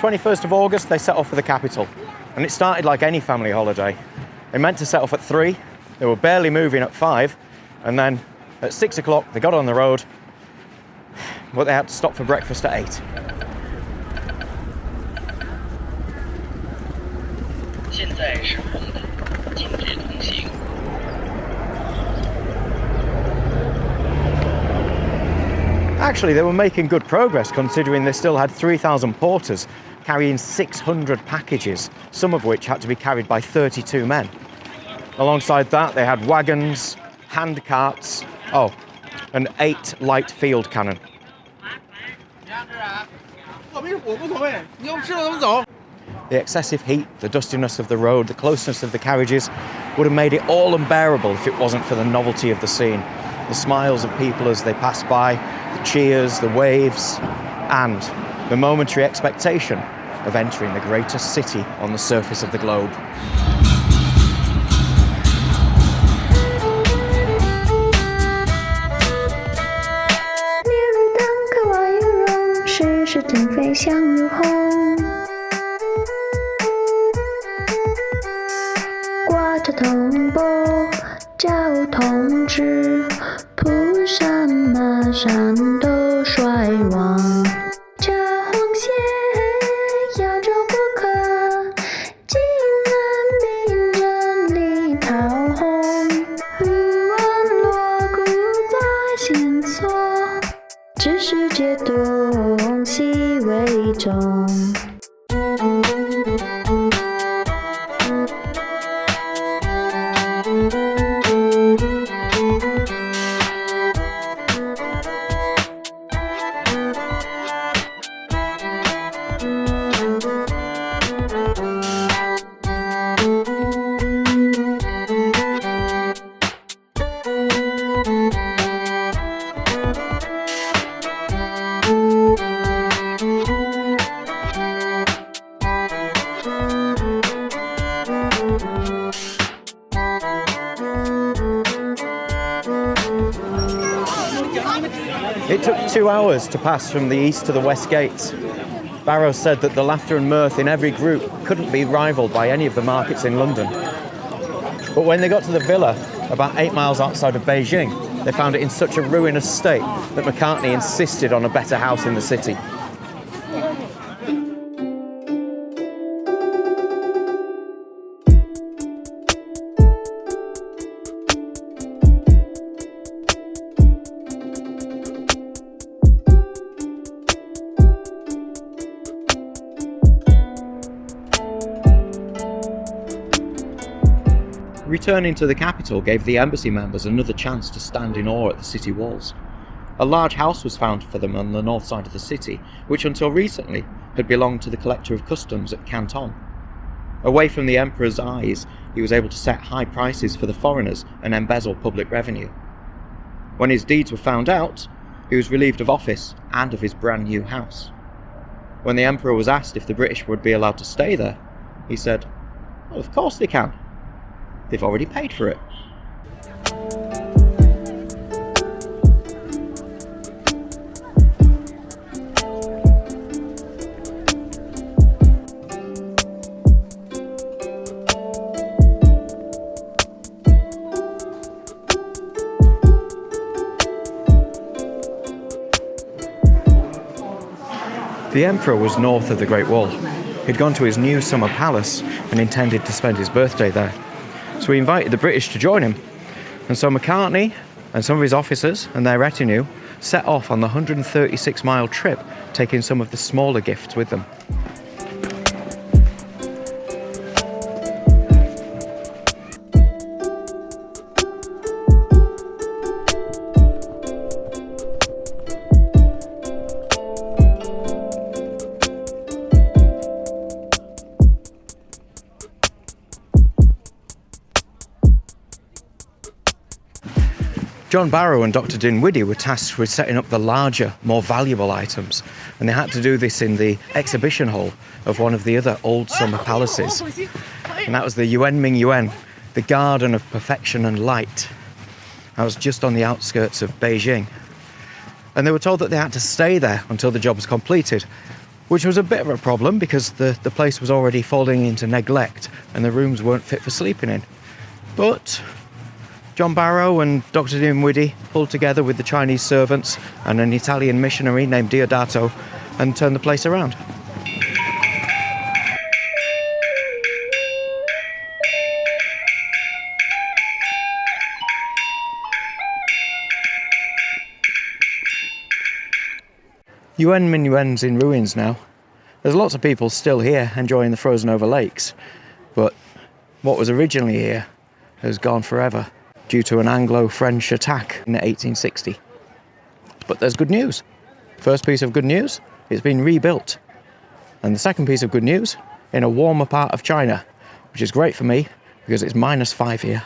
21st of August, they set off for the capital. And it started like any family holiday. They meant to set off at 3, they were barely moving at 5, and then at 6 o'clock they got on the road, but they had to stop for breakfast at 8. Actually, they were making good progress considering they still had 3,000 porters carrying 600 packages, some of which had to be carried by 32 men. Alongside that, they had wagons, hand carts, and 8 light field cannon. The excessive heat, the dustiness of the road, the closeness of the carriages would have made it all unbearable if it wasn't for the novelty of the scene. The smiles of people as they passed by, the cheers, the waves, and the momentary expectation of entering the greatest city on the surface of the globe. It took 2 hours to pass from the east to the west gates. Barrow said that the laughter and mirth in every group couldn't be rivalled by any of the markets in London. But when they got to the villa, about 8 miles outside of Beijing, they found it in such a ruinous state that Macartney insisted on a better house in the city. Returning to the capital gave the embassy members another chance to stand in awe at the city walls. A large house was found for them on the north side of the city, which until recently had belonged to the collector of customs at Canton. Away from the emperor's eyes, he was able to set high prices for the foreigners and embezzle public revenue. When his deeds were found out, he was relieved of office and of his brand new house. When the emperor was asked if the British would be allowed to stay there, he said, "Well, of course they can. They've already paid for it." The emperor was north of the Great Wall. He'd gone to his new summer palace and intended to spend his birthday there. So he invited the British to join him. And so Macartney and some of his officers and their retinue set off on the 136-mile trip, taking some of the smaller gifts with them. John Barrow and Dr. Dinwiddie were tasked with setting up the larger, more valuable items, and they had to do this in the exhibition hall of one of the other old summer palaces. And that was the Yuan, the Garden of Perfection and Light. That was just on the outskirts of Beijing. And they were told that they had to stay there until the job was completed. which was a bit of a problem because the place was already falling into neglect and the rooms weren't fit for sleeping in. But John Barrow and Dr. Dinwiddie pulled together with the Chinese servants and an Italian missionary named Diodato and turned the place around. Yuan's in ruins now. There's lots of people still here enjoying the frozen over lakes, but what was originally here has gone forever due to an Anglo-French attack in 1860. But there's good news. First piece of good news, it's been rebuilt. And the second piece of good news, in a warmer part of China, which is great for me because it's -5 here.